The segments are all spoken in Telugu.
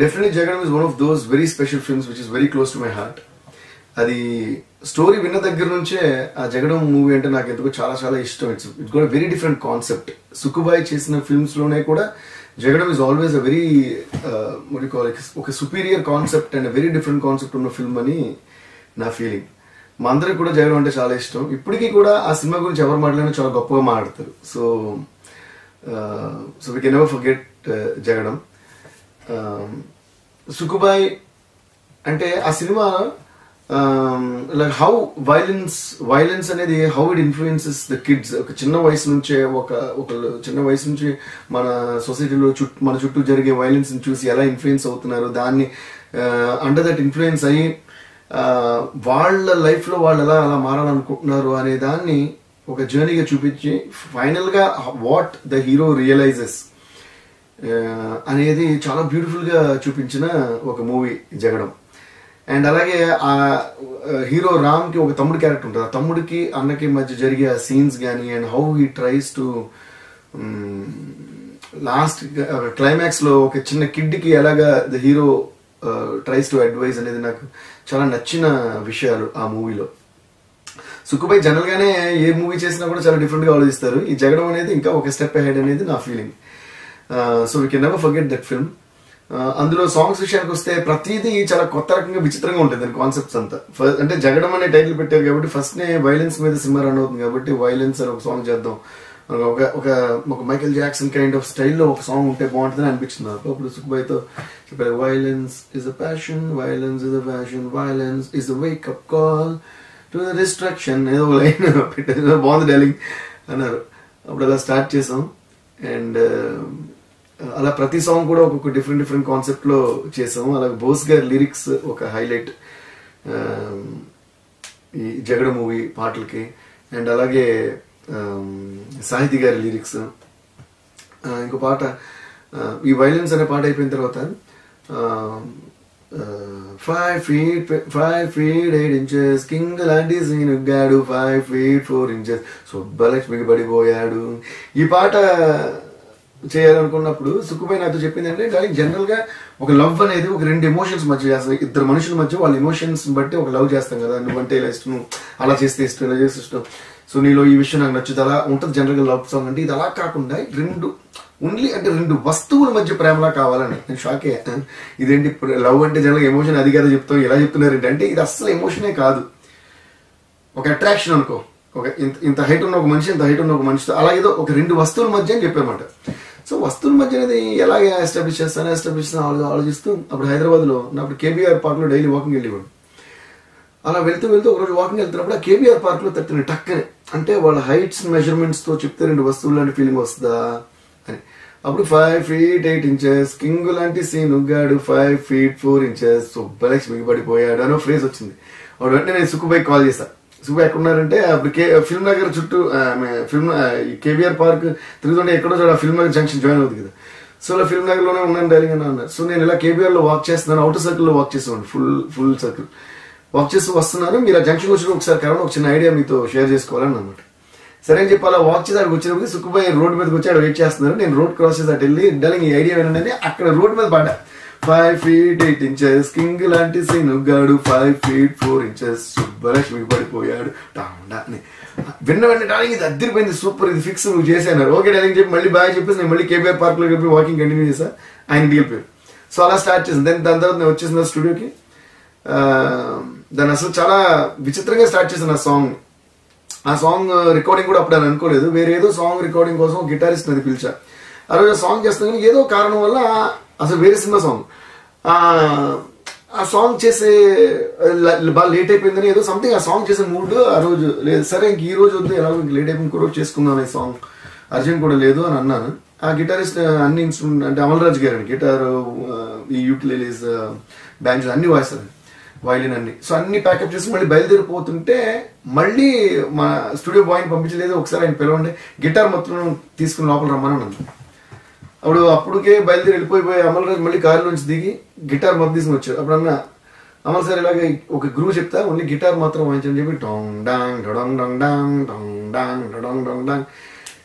Definitely Jagadam is one of those very special films which is very close to my heart. అది స్టోరీ విన్న దగ్గర నుంచే ఆ జగడం మూవీ అంటే నాకు ఎందుకో చాలా చాలా ఇష్టం. It's got a very different concept. Sukubai చేసిన ఫిల్మ్స్ లోనే కూడా జగడం ఇస్ ఆల్వేస్ అ వెరీ ఒక superior concept and very different concept ఉన్న ఫిల్మ్ అని నా ఫీలింగ్. మా అందరికి కూడా జగడం అంటే చాలా ఇష్టం. ఇప్పటికీ కూడా ఆ సినిమా గురించి ఎవరు మాట్లాడినా చాలా గొప్పగా మాట్లాడతారు. So we can never forget Jagadam. Sukkubhai అంటే ఆ సినిమా లైక్ హౌ వైలెన్స్ అనేది how it influences the kids. ఒక చిన్న వయసు నుంచే ఒక చిన్న వయసు నుంచి మన సొసైటీలో మన చుట్టూ జరిగే వైలెన్స్ ని చూసి ఎలా ఇన్ఫ్లుయెన్స్ అవుతున్నారు, దాన్ని అండర్ దట్ ఇన్ఫ్లుయెన్స్ అయ్యి వాళ్ళ లైఫ్ లో వాళ్ళు ఎలా అలా మారాలనుకుంటున్నారు అనే దాన్ని ఒక జర్నీగా చూపించి ఫైనల్ గా వాట్ ద హీరో రియలైజెస్ అనేది చాలా బ్యూటిఫుల్ గా చూపించిన ఒక మూవీ జగడం. అండ్ అలాగే ఆ హీరో రామ్ కి ఒక తమ్ముడు క్యారెక్టర్ ఉంటుంది. ఆ తమ్ముడికి అన్నకి మధ్య జరిగే ఆ సీన్స్ కానీ and how he tries to last climax లో ఒక చిన్న కిడ్ కి ఎలాగా the hero tries to advise అనేది నాకు చాలా నచ్చిన విషయాలు ఆ మూవీలో. సుకుబాయ్ జనరల్ గానే ఏ మూవీ చేసినా కూడా చాలా డిఫరెంట్ గా ఆలోచిస్తారు. ఈ జగడం అనేది ఇంకా ఒక స్టెప్ అహెడ్ అనేది నా feeling. So we can never forget that film. అందులో సాంగ్స్ విషయానికి వస్తే ప్రతిదీ చాలా కొత్త రకంగా విచిత్రంగా ఉంటుంది దాని కాన్సెప్ట్స్ అంతా. అంటే జగడం అనే టైటిల్ పెట్టారు కాబట్టి ఫస్ట్ నే వైలెన్స్ మీద సినిమా రన్ అవుతుంది కాబట్టి వైలెన్స్ అని ఒక సాంగ్ చేద్దాం, ఒక మైకేల్ జాక్సన్ కైండ్ ఆఫ్ స్టైల్లో ఒక సాంగ్ ఉంటే బాగుంటుందని అనిపించింది నాకు. అప్పుడు సుకుబాయ్తో చెప్పారు, violence is a passion, violence is a fashion, violence is a wake up call to the distraction ఏదో లైన్ పెట్టారు, బాగుంది డైలింగ్ అన్నారు. అప్పుడు అలా స్టార్ట్ చేసాం. అండ్ అలా ప్రతి సాంగ్ కూడా ఒక్కొక్క డిఫరెంట్ కాన్సెప్ట్ లో చేసాము. అలాగే బోస్ గారి లిరిక్స్ ఒక హైలైట్ ఈ జగడ మూవీ పాటలకి. అండ్ అలాగే సాహితీ గారి లిరిక్స్. ఇంకో పాట ఈ వైలెన్స్ అనే పాట అయిపోయిన తర్వాత 5 feet 8 inches కింగ్ లాంటి సీనుగాడు 5 feet 4 inches సుబ్బలక్ష్మికి పడిపోయాడు. ఈ పాట చేయాలనుకున్నప్పుడు సుకుబాయ్ నాతో చెప్పింది అంటే కానీ జనరల్ గా ఒక లవ్ అనేది ఒక రెండు ఎమోషన్స్ మధ్య చేస్తాం. ఇద్దరు మనుషుల మధ్య వాళ్ళ ఎమోషన్స్ బట్టి ఒక లవ్ చేస్తాం కదా. నువ్వంటే ఇలా ఇష్టం, అలా చేస్తే ఇష్టం, ఇలా చేస్తే ఇష్టం, సో నీలో ఈ విషయం నాకు నచ్చుతుంది, అలా ఉంటుంది జనరల్ గా లవ్ సాంగ్ అంటే. ఇది అలా కాకుండా రెండు వస్తువుల మధ్య ప్రేమలా కావాలని నేను షాక్ అయ్యా. ఇదేంటి లవ్ అంటే జనరల్ ఎమోషన్ అది కదా చెప్తాం, ఎలా చెప్తున్నారు అంటే ఇది అస్సలు ఎమోషనే కాదు, ఒక అట్రాక్షన్ అనుకో. ఒక ఇంత హైట్ ఉన్న ఒక మనిషి, ఇంత హైట్ ఉన్న ఒక మనిషితో అలా ఏదో ఒక రెండు వస్తువుల మధ్య అని చెప్పారన్నమాట. సో వస్తువుల మధ్య అనేది ఎలాగే ఎస్టాబ్లిష్ చేస్తాను ఆలోచిస్తూ అప్పుడు హైదరాబాద్ లో అప్పుడు కేబీఆర్ పార్క్ లో డైలీ వాకింగ్ వెళ్ళేవాడు. అలా వెళ్తూ ఒకరోజు వాకింగ్ వెళ్తున్నప్పుడు ఆ కేబీఆర్ పార్క్ లో తట్టిన టక్కని అంటే వాళ్ళ హైట్స్ మెజర్మెంట్స్ తో చెప్తే రెండు వస్తువులు లాంటి ఫీలింగ్ వస్తుందా అని. అప్పుడు 5 feet 8 inches కింగ్ లాంటి సీన్ ఉగ్గాడు 5 feet 4 inches సుబ్బలక్ష్మికి పడిపోయాడు అనో ఫ్రేజ్ వచ్చింది. అప్పుడు వెంటనే నేను సుకుబాయ్ కాల్ చేశాను. సుకుబాయ్ ఎక్కడున్నారంటే అప్పుడు ఫిల్మ్ నగర్ చుట్టూ కేబీఆర్ పార్క్ తిరుగుతుంటే ఎక్కడో ఫిల్మ్ నగర్ జంక్షన్ జాయిన్ అవుతుంది కదా. సో ఇలా ఫిల్మ్ నగర్ లోనే ఉన్నాను డైలింగ్ అని అన్నారు. సో నేను ఇలా కేబీఆర్ లో వాక్ చేస్తున్నాను, అవుటర్ సర్కిల్ లో వాక్ చేసేవాడు, ఫుల్ సర్కిల్ వాక్ చేస్తూ వస్తున్నాను. మీరు ఆ జంక్షన్ వచ్చిన ఒకసారి కరోనా ఒక చిన్న ఐడియా మీతో షేర్ చేసుకోవాలని అన్నమాట. సరే అని చెప్పి అలా వాక్ చేసి అక్కడికి వచ్చినప్పుడు సుకుబాయ్ రోడ్ మీదకి వచ్చి అక్కడ వెయిట్ చేస్తున్నారు. నేను రోడ్ క్రాస్ చేసి అటు వెళ్ళి డైలింగ్ ఈ ఐడియా ఏంటంటే అక్కడ రోడ్ మీద పాడా 5 feet 8 inches కింగ్ లాంటి సీనుగాడు 5 feet 4 inches సుబ్బలక్ష్మికి పడిపోయాడు టాండా అని విన్న వెంటనే డాలింగ్ ఇది అద్దరిపోయింది, సూపర్, ఇది ఫిక్స్, నువ్వు చేశాను. ఓకే డాలింగ్ చెప్పి మళ్ళీ బాగా చెప్పేసి నేను మళ్ళీ కేబీఆర్ పార్క్ లో చెప్పి వాకింగ్ కంటిన్యూ చేశా. ఆయన ఇంటికి వెళ్ళిపోయాడు. సో అలా స్టార్ట్ చేసాను. దాని తర్వాత నేను వచ్చేసిన స్టూడియోకి. దాన్ని అసలు చాలా విచిత్రంగా స్టార్ట్ చేశాను ఆ సాంగ్ రికార్డింగ్ కూడా అప్పుడు అని అనుకోలేదు. వేరే ఏదో సాంగ్ రికార్డింగ్ కోసం గిటారిస్ట్ అది పిలిచా. ఆ రోజు సాంగ్ చేస్తాను కానీ ఏదో కారణం వల్ల అసలు వేరే సినిమా సాంగ్ ఆ సాంగ్ చేసే బాగా లేట్ అయిపోయిందని ఏదో సంథింగ్ ఆ సాంగ్ చేసే మూడ్ ఆ రోజు లేదు. సరే ఇంక ఈ రోజు వద్దు, ఎలాగో ఇంక లేట్ అయిపోయింది, ఇంకో రోజు చేసుకుందాం ఈ సాంగ్, అర్జెంట్ కూడా లేదు అని అన్నాను. ఆ గిటారిస్ట్ అన్ని ఇన్స్ట్రుమెంట్ అంటే అమల్రాజ్ గారు గిటార్, ఈ యూటిలిటీస్, బ్యాండ్స్ అన్ని వాయిస్తారు, వైలిన్ అన్ని. సో అన్ని ప్యాకప్ చేసి మళ్ళీ బయలుదేరిపోతుంటే మళ్ళీ మా స్టూడియో బాయ్ని పంపించలేదు. ఒకసారి ఆయన పిలవండి, గిటార్ మొత్తం తీసుకుని లోపల రమ్మని అన్నాను. అప్పుడుకే బయలుదేరి వెళ్ళిపోయి అమల్రాజ్ మళ్ళీ కారులోంచి దిగి గిటార్ మొత్తం తీసుకుని వచ్చారు. అప్పుడు అన్న అమల్ సార్ ఇలాగే ఒక గ్రూవ్ చెప్తా, ఓన్లీ గిటార్ మాత్రం వాయించని చెప్పి డొంగ్ డాంగ్ డొంగ్ డొంగ్ డాంగ్ డొంగ్ డాంగ్ డొంగ్ డొంగ్ డాంగ్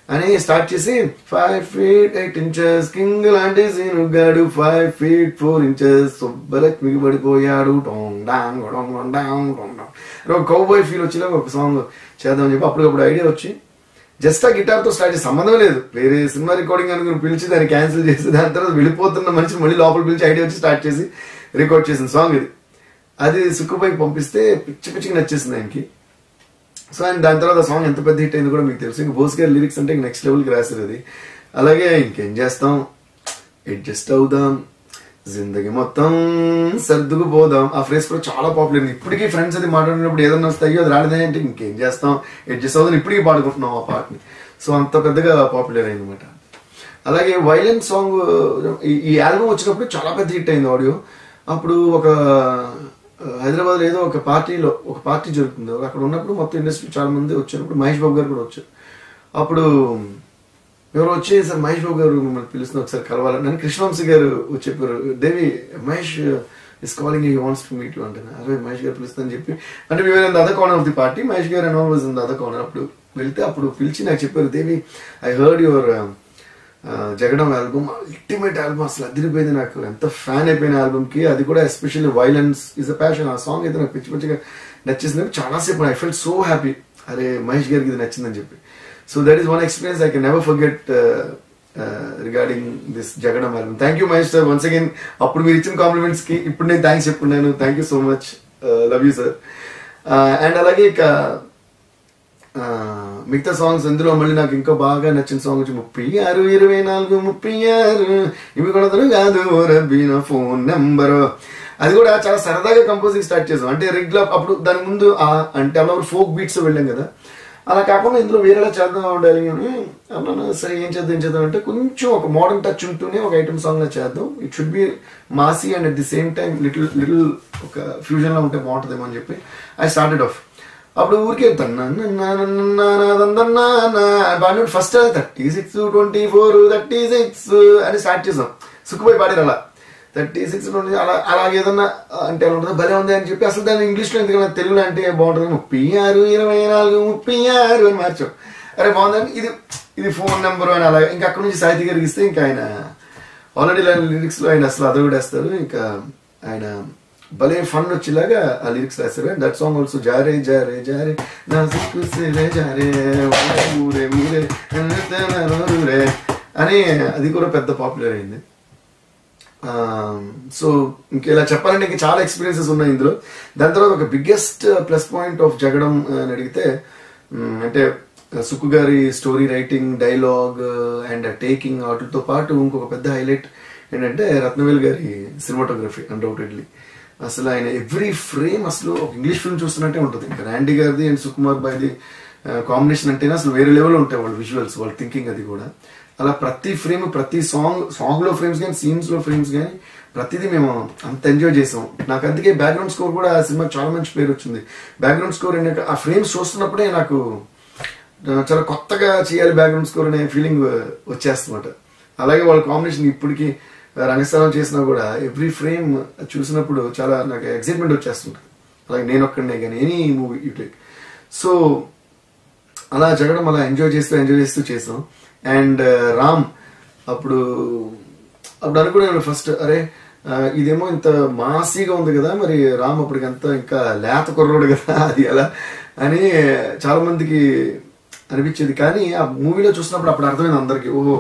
అని స్టార్ట్ చేసి 5 feet 8 inches కింగ్ లాంటి సీనుగాడు 5 feet 4 inches సుబ్బలక్ష్మికి పడిపోయాడు టోంగ్ డాంగ్ డొంగ్ డాంగ్ డొంగ్ డాంగ్ ఒక కౌబాయ్ ఫీల్ వచ్చేలాగా ఒక సాంగ్ చేద్దామని చెప్పి అప్పటికప్పుడు ఐడియా వచ్చి జస్ట్ ఆ గిటార్తో స్టార్ట్ చేసి సంబంధం లేదు, వేరే సినిమా రికార్డింగ్ అనుకుని పిలిచి దాన్ని క్యాన్సిల్ చేసి దాని తర్వాత వెళ్ళిపోతున్న మనిషి మళ్ళీ లోపల పిలిచి ఐడియా వచ్చి స్టార్ట్ చేసి రికార్డ్ చేసిన సాంగ్ ఇది. అది సుక్కుబాయికి పంపిస్తే పిచ్చి పిచ్చికి నచ్చేసింది ఆయనకి. సో ఆయన దాని తర్వాత సాంగ్ ఎంత పెద్ద హిట్ అయింది కూడా మీకు తెలుసు. ఇంకా బోస్ గారి లిరిక్స్ అంటే నెక్స్ట్ లెవెల్కి రాశారు అది. అలాగే ఇంకేం చేస్తాం, అడ్జస్ట్ అవుదాం, జిందగీ మొత్తం సర్దుకుపోదాం, ఆ ఫ్రేజ్ కూడా చాలా పాపులర్. ఇప్పటికీ ఫ్రెండ్స్ అది మాట్లాడినప్పుడు ఏదన్నా వస్తాయో అది రాలేదే అంటే ఇంకేం చేస్తాం అడ్జస్ట్ అవుదాం ఇప్పటికీ పాడుకుంటున్నాం ఆ పాటని. సో అంత పెద్దగా పాపులర్ అయింది అనమాట. అలాగే వైలెంట్ సాంగ్ ఈ ఆల్బమ్ వచ్చినప్పుడు చాలా పెద్ద హిట్ అయింది ఆడియో. అప్పుడు ఒక హైదరాబాద్లో ఏదో ఒక పార్టీ జరుగుతుంది, అక్కడ ఉన్నప్పుడు మొత్తం ఇండస్ట్రీ చాలా మంది వచ్చినప్పుడు మహేష్ బాబు గారు కూడా వచ్చారు. అప్పుడు ఎవరు వచ్చి సార్ మహేష్ బాబు గారు మిమ్మల్ని పిలుస్తున్న ఒకసారి కలవాలని నన్ను కృష్ణవంశీ గారు చెప్పారు. Devi Mahesh is calling you wants to meet you అంటే అరే మహేష్ గారు పిలుస్తుందని చెప్పి అంటే we were in the other corner of the party, Mahesh garu and all was in the other corner. అప్పుడు వెళ్తే అప్పుడు పిలిచి నాకు చెప్పారు, Devi I heard your Jagadam album, ultimate album, అసలు అదిరిపోయింది, నాకు ఎంత ఫ్యాన్ అయిపోయిన ఆల్బమ్ కి, అది కూడా especially violence is a passion. ఆ సాంగ్ అయితే నాకు పిచ్చి పిచ్చిగా నచ్చేసింది. చాలాసేపు ఐ ఫెల్ట్ సో హ్యాపీ, అరే మహేష్ గారికి ఇది నచ్చిందని చెప్పి. So that is one experience I can never forget regarding this Jagadam album. Thank you Mahesh sir once again. అప్పుడు మీరు ఇచ్చిన కాంప్లిమెంట్స్ కి ఇప్పుడు నేను థ్యాంక్స్ చెప్పుకున్నాను. Thank you so much, love you sir. And అలాగే ఇక మిగతా సాంగ్స్ ఇందులో మళ్ళీ నాకు ఇంకా బాగా నచ్చిన సాంగ్ వచ్చి 36 24 36 ఇవి కూడా కాదు రబ్బీన ఫోన్ నెంబర్. అది కూడా చాలా సరదాగా కంపోజింగ్ స్టార్ట్ చేసాం. అంటే రెగ్యులర్ అప్పుడు దాని ముందు అంటే అలా ఫోక్ బీట్స్ వెళ్ళాం కదా, అలా కాకుండా ఇందులో వేరేలా చేద్దాం ఉండాలి అని అన్నాను. సరే ఏం చేద్దాం అంటే కొంచెం ఒక మోడర్న్ టచ్ ఉంటూనే ఒక ఐటమ్ సాంగ్ లా చేద్దాం, it should be Masih and at the same time little ఒక ఫ్యూజన్ లా ఉంటే బాగుంటుందేమో అని చెప్పి ఐ స్టార్టెడ్ ఆఫ్. అప్పుడు ఊరికే ఫస్ట్ 36 24 36 అని స్టార్ట్ చేసాం. సుక్కుపోయి పాడారు అలా 36 అలా ఏదన్నా అంటే అలా ఉంటుంది, భలే ఉంది అని చెప్పి అసలు దాన్ని ఇంగ్లీష్లో ఎందుకన్నా తెలుగులో అంటే బాగుంటుంది 36 24 36 అని మార్చాం. అరే బాగుందని ఇది ఫోన్ నెంబర్ అని అలా. ఇంకా అక్కడ నుంచి సాహితీ గారికి ఇస్తే ఇంకా ఆయన ఆల్రెడీ లిరిక్స్ లో ఆయన అసలు అదొకటేస్తారు. ఇంకా ఆయన భలే ఫన్ వచ్చేలాగా ఆ లిరిక్స్ రాశారు. అండ్ దట్ సాంగ్ ఆల్సో జారే జారే జారే జారే ఊరే ఊరే అని అది కూడా పెద్ద పాపులర్ అయింది. సో ఇంకెలా చెప్పాలంటే ఇంకా చాలా ఎక్స్పీరియన్సెస్ ఉన్నాయి ఇందులో. దాని తర్వాత ఒక బిగ్గెస్ట్ ప్లస్ పాయింట్ ఆఫ్ జగడం అని అడిగితే అంటే సుక్కు గారి story writing, dialogue and taking వాటితో పాటు ఇంకొక పెద్ద హైలైట్ ఏంటంటే రత్నవేల్ గారి సినిమాటోగ్రఫీ అన్డౌటెడ్లీ. అసలు ఆయన ఎవ్రీ ఫ్రేమ్ అసలు ఒక ఇంగ్లీష్ ఫిల్మ్ చూస్తున్నట్టే ఉంటుంది. ఇంకా ర్యాండీ గారిది అండ్ సుకుమార్ బాయ్ది కాంబినేషన్ అంటేనే అసలు వేరే లెవెల్ ఉంటాయి వాళ్ళ విజువల్స్, వాళ్ళ థింకింగ్ అది కూడా. అలా ప్రతి ఫ్రేమ్, ప్రతి సాంగ్ లో ఫ్రేమ్స్ కానీ సీన్స్ లో ఫ్రేమ్స్ కానీ ప్రతిదీ మేము అంత ఎంజాయ్ చేసాం. నాకు అందుకే బ్యాక్గ్రౌండ్ స్కోర్ కూడా ఆ సినిమాకి చాలా మంచి పేరు వచ్చింది. బ్యాక్గ్రౌండ్ స్కోర్ ఏంటంటే ఆ ఫ్రేమ్స్ చూస్తున్నప్పుడే నాకు చాలా కొత్తగా చేయాలి బ్యాక్గ్రౌండ్ స్కోర్ అనే ఫీలింగ్ వచ్చేస్తుందన్నమాట. అలాగే వాళ్ళ కాంబినేషన్ ఇప్పటికీ రంగస్థలం చేసినా కూడా ఎవ్రీ ఫ్రేమ్ చూసినప్పుడు చాలా నాకు ఎక్సైట్మెంట్ వచ్చేస్తుంటుంది. అలాగే నేను ఒక్కడనే కానీ any movie you take. So అలా జగడం అలా ఎంజాయ్ చేస్తూ చేసాం. అండ్ రామ్ అప్పుడు అనుకున్నాను ఫస్ట్, అరే ఇదేమో ఇంత మాసీగా ఉంది కదా, మరి రామ్ అప్పటికంతా ఇంకా లేత కుర్రోడు కదా అది ఎలా అని చాలా మందికి అనిపించేది. కానీ ఆ మూవీలో చూసినప్పుడు అప్పుడు అర్థమైంది అందరికి, ఓహో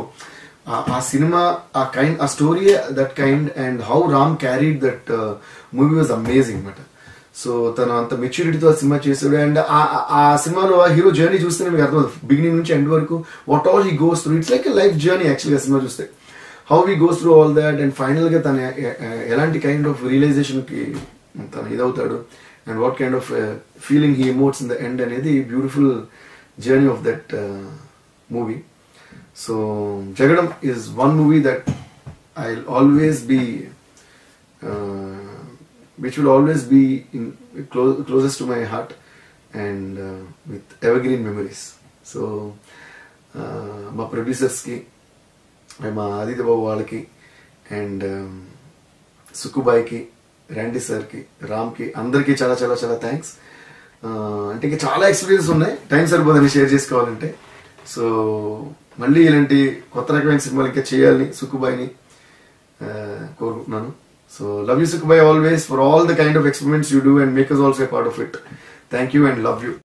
ఆ సినిమా ఆ story that kind and how Ram carried that movie was amazing అన్నమాట. సో తను అంత మెచ్యూరిటీతో ఆ సినిమా చేసాడు. అండ్ ఆ సినిమాలో ఆ హీరో జర్నీ చూస్తే మీకు అర్థమవుతుంది బిగినింగ్ నుంచి ఎండ్ వరకు what all he goes through. It's like life journey యాక్చువల్గా సినిమా చూస్తే, how he goes through all that and final గా తను ఎలాంటి కైండ్ ఆఫ్ రియలైజేషన్ కి తను ఇదవుతాడు and what kind of feeling he emotes in the end అనేది beautiful journey of that movie. So Jagadam is one movie that I'll always be which will always be closest to my heart and with evergreen memories. So మా ప్రొడ్యూసర్స్ కి, మా ఆదిత్య బాబు వాళ్ళకి అండ్ సుక్కుబాయ్కి, ర్యాండీ సార్కి, రామ్కి అందరికీ చాలా చాలా చాలా థ్యాంక్స్. అంటే ఇంకా చాలా ఎక్స్పీరియన్స్ ఉన్నాయి, టైం సరిపోదని షేర్ చేసుకోవాలంటే. సో మళ్ళీ ఇలాంటి కొత్త రకమైన సినిమాలు ఇంకా చేయాలని సుక్కుబాయిని కోరుకుంటున్నాను. So love you Sukkubhai always for all the kind of experiments you do and make us also a part of it. Thank you and love you.